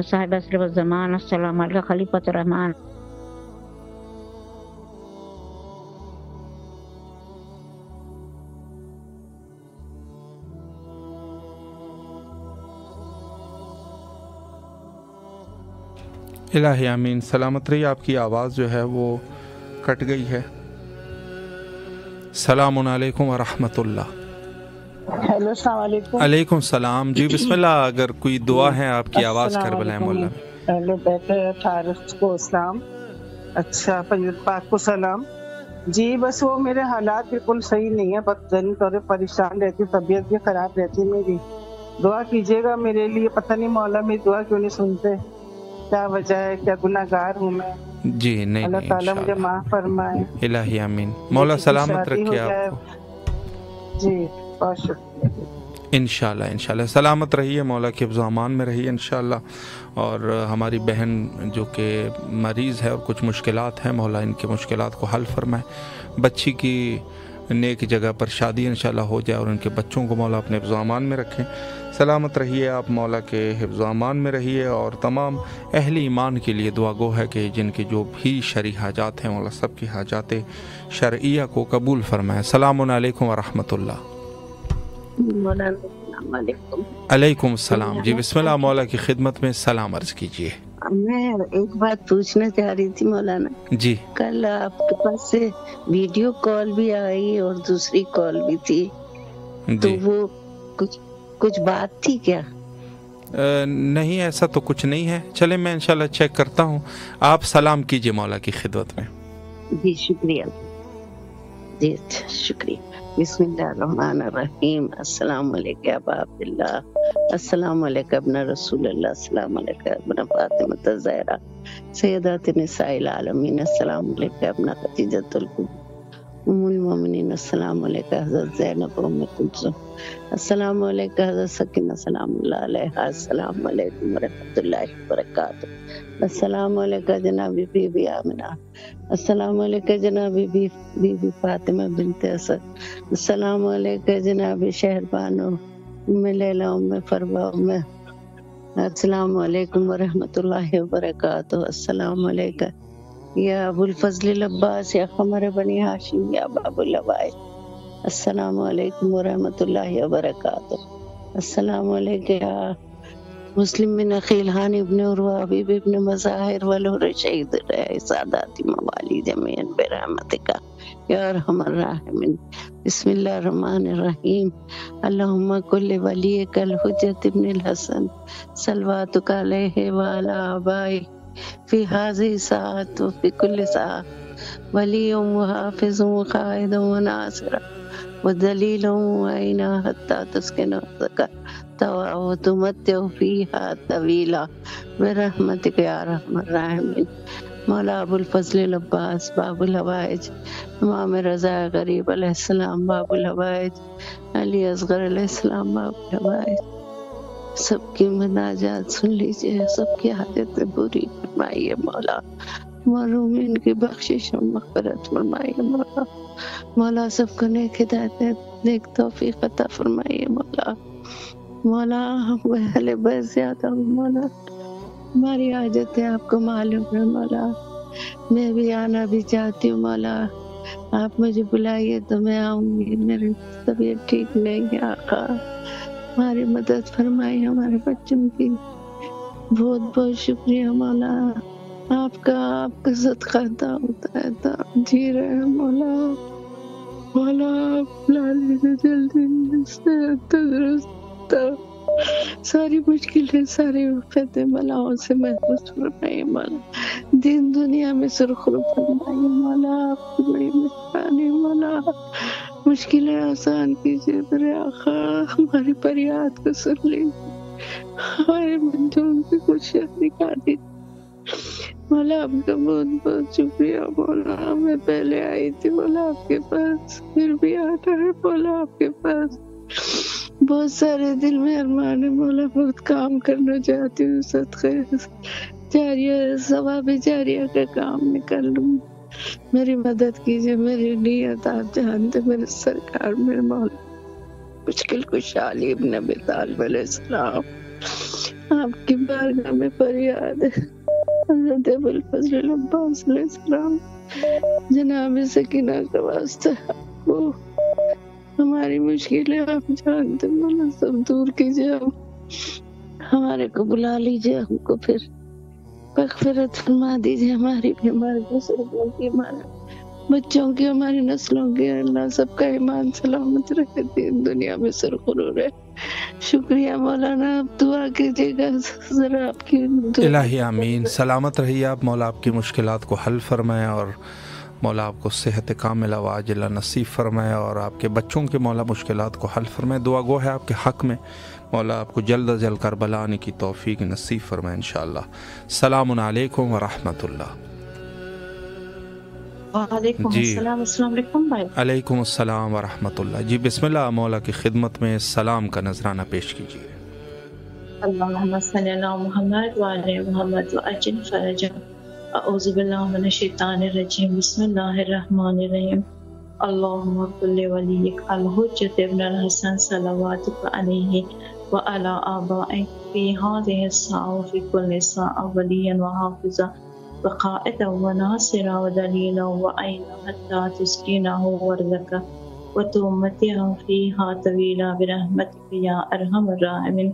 साहिब असर व ज़मान, अस्सलामु अलैकुम खलीफत रहमान. इलाही आमीन. सलामत रही. आपकी आवाज़ जो है वो कट गई है. सलामुन अलैकुम व रहमतुल्लाह. हेलो अस्सलाम वालेकुम. अलैकुम सलाम. जी बिस्मिल्लाह. अगर कोई दुआ है आपकी आवाज़ करबला मोहल्ला में. पहले बैठे तारिफ को सलाम. अच्छा फजल पाक को सलाम. जी बस वो मेरे हालात बिल्कुल सही नहीं है, बदन थोड़े परेशान रहती, तबीयत भी खराब रहती मेरी. दुआ कीजिएगा मेरे लिए. पता नहीं मौला मेरी दुआ क्यों नहीं सुनते, क्या वजह है, क्या गुनाहगार हूँ मैं. जी नहीं अल्लाह ताला मुझे माफ फरमाए. इलाही आमीन. मौला सलामत रखे आपको. जी बहुत शुक्रिया. इंशाल्लाह इंशाल्लाह सलामत रहिए, मौला के हिफ्ज़ अमान में रहिए इंशाल्लाह. और हमारी बहन जो कि मरीज़ है और कुछ मुश्किलात हैं, मौला इनकी मुश्किलात को हल फरमाए. बच्ची की नेक जगह पर शादी इंशाल्लाह हो जाए और उनके बच्चों को मौला अपने हिफ्ज़ अमान में रखें. सलामत रहिए आप, मौला के हिफ्ज़ अमान में रहिए. और तमाम अहले ईमान के लिए दुआ गो है कि जिनकी जो भी शरई हाजात हैं मौला सब की हाजात शरइया को कबूल फरमाए. सलामुन अलैकुम व रहमतुल्लाह. अलैकुम सलाम. जी बिस्मिल्लाह. मौला की खिदमत में सलाम अर्ज़ कीजिए. मैं एक बात पूछना चाह रही थी मौलाना. जी. कल आपके पास से वीडियो कॉल भी आई और दूसरी कॉल भी थी, तो वो कुछ बात थी क्या? नहीं ऐसा तो कुछ नहीं है. चले मैं इंशाल्लाह चेक करता हूँ. आप सलाम कीजिए मौला की खिदमत में. जी शुक्रिया. जी शुक्रिया. बिस्मिल्लाहिर्रहमानिर्रहीम. अस्सलाम वालेकुम अबा अब्दुल्लाह, अस्सलाम वालेकुम अब्ना रसूलुल्लाह, अस्सलाम वालेकुम अब्ना फातिमा ज़हरा सैयदत निसाइल आलमीन, अस्सलाम वालेकुम अब्ना खदीजतुल उम्मुल मोमिनीन, अस्सलाम वालेकुम हज़रत ज़ैनब उम्मे कुलसूम, अस्सलाम वालेकुम हज़रत सकीना सलामुल्लाह अलैहा, अस्सलाम वालेकुम व रहमतुल्लाहि व बरकातहू, अस्सलाम वालेकुम जनाबी बीबी आमिना, अस्सलाम वालेकुम जनाबी बीबी फातिमा बिनते असद, अस्सलाम वालेकुम जनाबी शहरबानो उम्मे लैला उम्मे फरवा उम्मे, अस्सलाम वालेकुम व रहमतुल्लाहि व बरकातहू, अस्सलाम वालेकुम या अबुल फजल अब्बास या क़मर बनी हाशिम या बाबुल अवाइस, अस्सलामु अलैकुम व रहमतुल्लाहि व बरकातहू, अस्सलामु अलैकुम या मुस्लिम बिन अखील हानी इब्न उरवा हबीब इब्न मज़ाहिर वल शहीद रहे सादाती मवाली जमीअन बिरहमतिका या अरहमर राहिमीन. बिस्मिल्लाहिर रहमानिर रहीम. अल्लाहुम्मा कुल्ली वलियकल हुज्जत इब्नुल हसन सल्वातुका अलैहि व अला आबाई फी हाज़िही साअत व फी कुल्ली साअत वलियुम व हाफ़िज़ुम व क़ाइदुम व नासिरा व दलीलुम व ऐना हत्ता तुस्किनु व तुमत्तिउ फ़ीहा तवीला बिरहमतिका या अरहमर राहिमीन. मौला अबुल फजल अब्बास बाबुल हवाइज, इमाम रज़ा गरीब अलैहिस्सलाम बाबुल हवाइज, अली असगर अलैहिस्सलाम बाबुल हवाइज, सबकी मुनाजात सुन लीजिए, सबकी हाजत पूरी फरमाइए मौला. महरूमीन की बख्शिश और मग़फ़िरत फरमाइए मौला. मौला सबको नेक हिदायत नेक तौफीक अता फरमाइए मौला. मौला हम अहले बस ज्यादा मौला, हमारी हाजतें आपको मालूम है मौला. मैं भी आना भी चाहती हूँ मौला, आप मुझे बुलाइए तो मैं आऊंगी. मेरी तबीयत ठीक नहीं है आका, हमारी मदद फरमाइए हमारे बच्चों की. बहुत बहुत शुक्रिया मौला, आपका सदका होता है तो जी रहे हैं मौला. मौला आप बुला लीजिए जल्दी से तंदुरुस्त सारी मुश्किलें सारी फतेह बलाओं से महफूज फरमाइए मौला, दिन दुनिया में सुरखरू फरमाइए मौला, आपकी बड़ी मेहरबानी मौला, मुश्किलें आसान कीजिए मेरे आका, हमारी फरियाद को सुन लीजिए, हमारे मंजूर की खुशियाँ दिखा दीजिए मौला। आपका बहुत बहुत शुक्रिया मौला, मैं पहले आई थी मौला आपके पास, फिर भी आना है मौला आपके पास, बहुत सारे दिल में अरमान है मौला, बहुत काम करना चाहती हूँ, सदक़े जारिया सवाब जारिया का काम मैं कर लूँ, मेरी मदद कीजिए, मेरी नीयत आप जानते, मेरे सरकार मेरे मौला मुश्किल कुशा अली इब्न अबी तालिब अलैहिस्सलाम आपकी बारगाह में फरियाद है। हज़रत अबुल फज़ल अब्बास अलैहिस्सलाम जनाब सकीना का वास्ता आपको हमारी मुश्किलें आप जानते मौला, सब दूर कीजिए, हमारे को बुला लीजिए, हमको फिर मग़फ़िरत फरमा दीजिए, हमारी भी, हमारे बुजुर्गों की, हमारे बच्चों की, हमारी नस्लों की, अल्लाह सबका ईमान सलामत रखे, दिन दुनिया में सुरखरू रहे। शुक्रिया मौलाना, आप दुआ कीजिएगा जरा आपकी। इलाही आमीन। सलामत रहिए आप, मौला आपकी मुश्किलात को हल फरमाए और मौला आपको सेहत कामिला व आजिला नसीब फरमाए और आपके बच्चों के मौला मुश्किलात को हल फरमाए। दुआ गो है आपके हक़ में, मौला आपको जल्द अज जल्द करबला आने की तौफीक नसीब फरमाए इंशाअल्लाह। सलामुन अलैकुम व रहमतुल्लाह। जी अलैकुम अस्सलाम व रहमतुल्लाह। जी बिस्मिल्लाह, मौला की खिदमत में सलाम का नजराना पेश कीजिए। अल्लाहुम्मा सल्ली अला मुहम्मद व अला मुहम्मद व अज्जिल फरजा। अऊज़ु बिल्लाहि मिनश शैतानिर रजीम। बिस्मिल्लाहिर रहमानिर रहीम। अल्लाहुम्मा कुल्ली वलियक अल हुज्जत इब्न अल हसन सल्लल्लाहु अलैहि व अला आबाए फी हाज़िहि अस्साअ व फी कुल्ली साअ वलियन व हाफ़िज़ा व क़ाइदा व नासिरा व दलीला व ऐना हत्ता तुस्किनहु वरज़का व तुमतिहा फ़ीहा तवीला बिरहमतिका या अरहमर राहिमीन।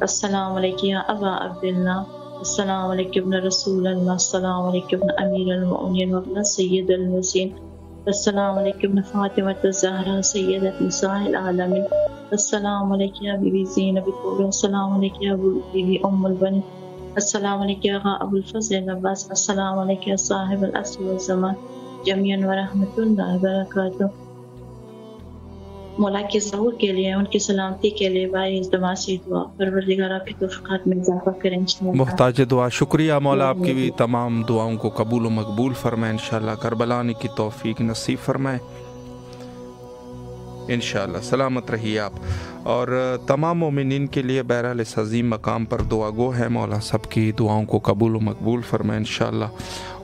अस्सलामु अलैका या अबा अब्दुल्लाह, अस्सलामु अलैका इब्न रसूलल्लाह, अस्सलामु अलैका इब्न अमीरुल मोमिनीन व इब्न सय्यिदुल मुरसलीन, अस्सलामु अलैका इब्न फातिमतुज़ ज़हरा सय्यदत निसाइल आलमीन, अस्सलामु अलैका या बीबी ज़ैनब कुबरा, अस्सलामु अलैका या बीबी उम्मुल बनीन, अस्सलामु अलैका या अबुल फज़ल अब्बास, अस्सलामु अलैका या साहिबुल अस्र वल ज़मान जमीअन व रहमतुल्लाहि व बरकातुहू। मौला के ज़हूर के लिए, उनकी सलामती के लिए बाई इज़्तिमा से दुआ, परवरदिगार आपकी तौफ़ीक़ात में इज़ाफ़ा करें इंशाअल्लाह। मुहताज दुआ, शुक्रिया मौला, आपकी भी तमाम दुआओं को कबूल व मकबूल फरमाए इंशाअल्लाह, करबला आने की तौफ़ीक नसीब फरमाए इंशाअल्लाह। सलामत रहिए आप और तमाम मोमिनीन के लिए बहरहाल इस अज़ीम मकाम पर दुआ गो है, मौला सबकी दुआओं को कबूल व मकबूल फरमाए इंशाअल्लाह।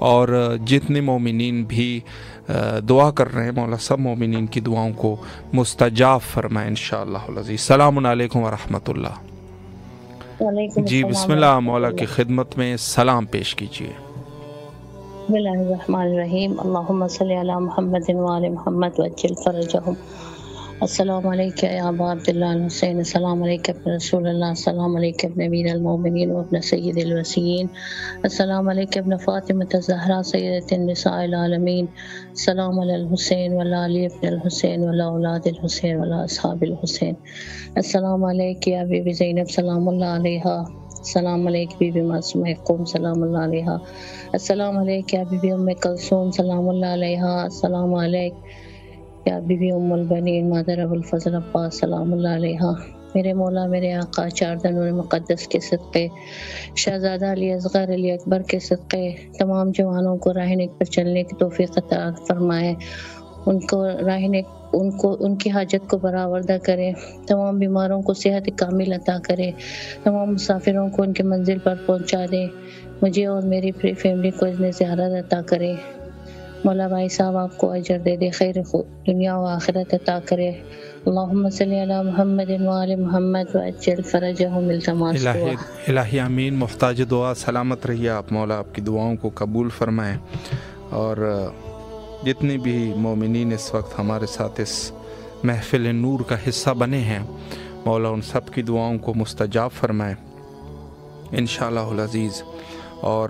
और जितने मोमिनीन भी दुआ कर रहे हैं, मौला सब मोमिनीन की दुआओं को मुस्तजाब फरमाए इंशाअल्लाह अज़ीज़। सलामुन अलैकुम व रहमतुल्लाह। जी बिस्मिल्लाह, मौला की खिदमत में सलाम पेश कीजिए। बिस्मिल्लाहिर्रहमानिर्रहीम। अल्लाहुम्मा सल्ली अला मुहम्मदिन व आलि मुहम्मद व अज्जिल फरजहुम। अस्सलामु अलैका या अबा अब्दुल्लाह अल हुसैन, अस्सलामु अलैका इब्न रसूलल्लाह, अस्सलामु अलैका इब्न अमीरुल मोमिनीन व इब्न सय्यिदिल वसीय्यीन, अस्सलामु अलैका इब्न फातिमतुज़ ज़हरा सय्यदतुन निसाइल आलमीन, अस्सलामु अलल हुसैन व अला अली इब्न अल हुसैन व अला औलादिल हुसैन व अला अस्हाबिल हुसैन, अस्सलामु अलैका या बीबी ज़ैनब सलामुल्लाह अलैहा, अस्सलामु अलैका बीबी मासूमा क़ौम सलामुल्लाह अलैहा, अस्सलामु अलैका या बीबी उम्मे कुलसूम सलामुल्लाह अलैहा, अस्सलामु अलैका या बीबी उम्मुल बनीन मदर अबुल फज़ल अब्बास सलामुल्लाह अलैहा। मेरे मौला मेरे आका चारदनूर मुक़द्दस के सदक़े, शहज़ादा अली असग़र अली अकबर के सदक़े तमाम जवानों को राह नेक पर चलने की तौफ़ीक़ अता फरमाए, उनको राह नेक उनकी हाजत को बरावर्दा करे, तमाम बीमारों को सेहत कामिल अता करे, तमाम मुसाफिरों को उनके मंजिल पर पहुँचा दे, मुझे और मेरी पूरी फैमिली को इज़्न ज़ियारत अता करे। मौला भाई साहब आपको अजर दे दे, खैर दुनिया व आखिरत अता करे। अल्लाहुम्मा सल्ली अला मुहम्मदिन व आलि मुहम्मद व अज्जिल फरजहुम। इलाही आमीन। मुहताज दुआ, सलामत रहिए आप, मौला आपकी दुआओं को कबूल फरमाएँ और जितने भी मोमिनीन इस वक्त हमारे साथ इस महफिल नूर का हिस्सा बने हैं, मौला उन सब की दुआओं को मुस्तजाब फरमाए इंशाअल्लाह अज़ीज़ और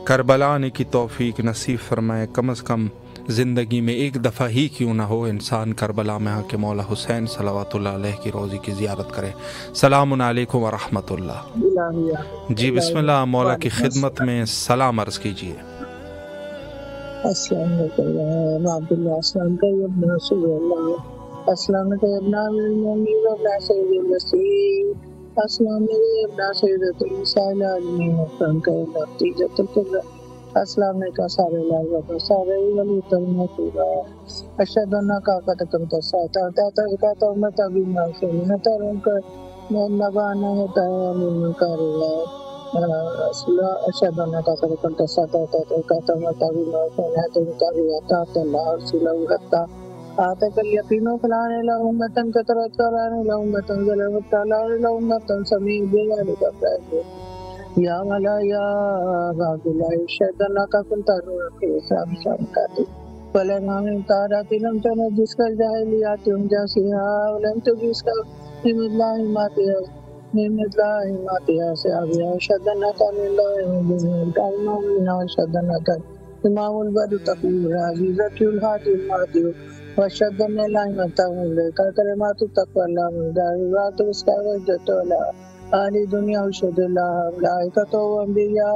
करबला आने की तौफ़ीक नसीब फरमाए। कम से कम ज़िंदगी में एक दफ़ा ही क्यों ना हो इंसान करबला में आके मौला हुसैन सल्लल्लाहु अलैहि की रोज़ी की ज़ियारत करे। सलामुन अलैकुम व रहमतुल्लाह। जी बिस्मिल्लाह, मौला की खिदमत में सलाम अर्ज़ कीजिए। अस्सलाम का सारे लाइव का सारे वली तलना पूरा अशदना का कतम तसाता ताता का तो मत भी ना से न तरन का नगाना होता है मन करेगा असला अशदना का कतम तसाता ताता का तो मत भी ना से न तो का भी आता तो अल्लाह रसूल रहता आते कल यकीनो फलाने ला उम्मतन कतरत कराने ला उम्मतन जलवत ताला ला उम्मतन समी बेवाले का प्राइस या वाला या बाबुला शैतान का कुंता के सब सब का तो पले नामे तारा तिलम तो न जिसका जाहिलिया तुम जैसिया उलम तो जिसका हिमला हिमातिया से आविया शैतान का मिला काइनो मिला शैतान का इमामुल बद तकूर अजीजतुल हातिम मातियो वशदन ला हिमता का कलमातु तकवला मुदारिवा तो उसका वजतोला आली दुनिया उशदला लाइकतो अंबिया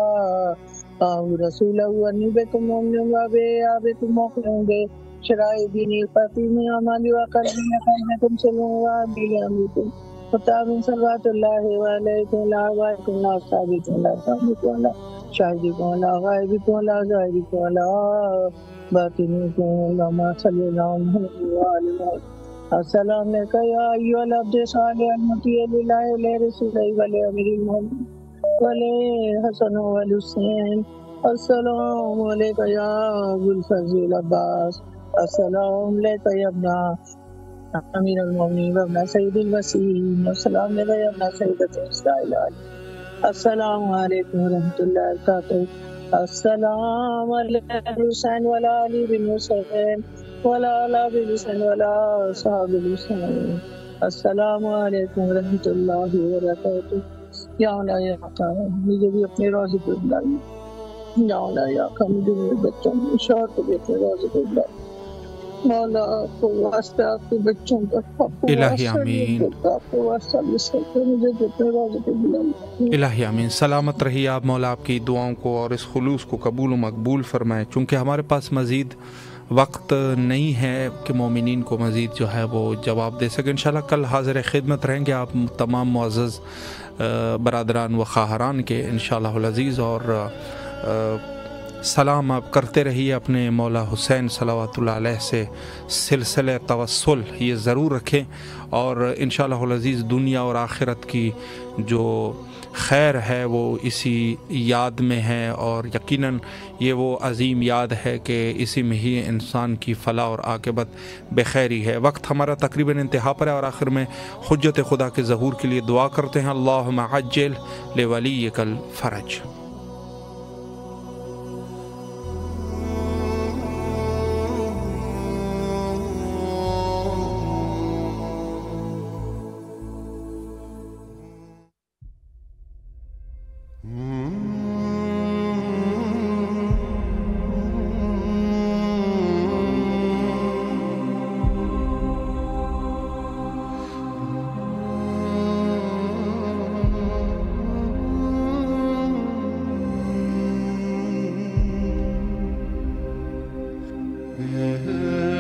आउ रसूला वनी बेकुम नवाबे आबे तुम मोकलेंगे शराई दीनी फातिमी अमाली व कलमी कलमे तुम सलवा बिलामिकुम फतामिन सल्लल्लाहु अलैहि ला वाइकुम ला साबिकुम ला साबिकुम ला शाहिदिकुम ला गायबिकुम ला जाहिदिकुम ला बातिनिकुम ला मा सल्लल्लाहु अलैहि अस्सलाम अलैका या अय्युहल अब्द सालिह अलमुती लिल्लाहि व रसूलिही व अमीरिल मोमिनीन व हसन व हुसैन। अस्सलाम अलैका या अबुल फज़ल अब्बास। अस्सलाम अलैका या इब्न अमीरिल मोमिनीन व इब्न सय्यिदिल वसीय्यीन। अस्सलाम अलैका या इब्न सय्यिदति इस्राईल। अस्सलामु अलैकुम व रहमतुल्लाहि व बरकातुहू। अस्सलाम अलैका हुसैन व अली बिन हुसैन वला अला बिन हुसैन वला साहब हुसैन। अस्सलामु अलैकुम व रहमतुल्लाहि व बरकातुहू। या अल्लाह या अल्लाह मुझे भी अपने रोज़े पे बुलाइए। या अल्लाह या अल्लाह मुझे मेरे बच्चों को शौक को भी अपने रोज़े पे बुलाइए। मौला आपको वास्ता आपके बच्चों का इलाही आमीन। आपको वास्ता मुझे अपने रोज़े पे बुलाइए। इलाही आमीन। सलामत रहिए आप। मौला आपकी दुआओं को और इस खुलूस को कबूल व मकबूल फरमाए। चूँकि हमारे पास मज़ीद वक्त नहीं है कि मोमिनीन को मज़ीद जो है वो जवाब दे सके। इंशाल्लाह कल हाज़िर खिदमत रहेंगे आप तमाम मुअज़्ज़ज़ बरादरान व ख़ाहरान के इंशाअल्लाह अज़ीज़। और सलाम आप करते रहिए अपने मौला हुसैन सल्लल्लाहु अलैहि से सिलसिले तवस्सुल ये ज़रूर रखें। और इंशाअल्लाह अज़ीज़ दुनिया और आखिरत की जो खैर है वो इसी याद में है। और यकीनन ये वो अजीम याद है कि इसी में ही इंसान की फ़लाह और आक़िबत बेखैरी है। वक्त हमारा तकरीबन इंतहा पर है और आखिर में हुज्जत खुदा के ज़हूर के लिए दुआ करते हैं। अल्लाहुम्मा अज्जिल लिवलिय्यिकल फ़रज। Yeah.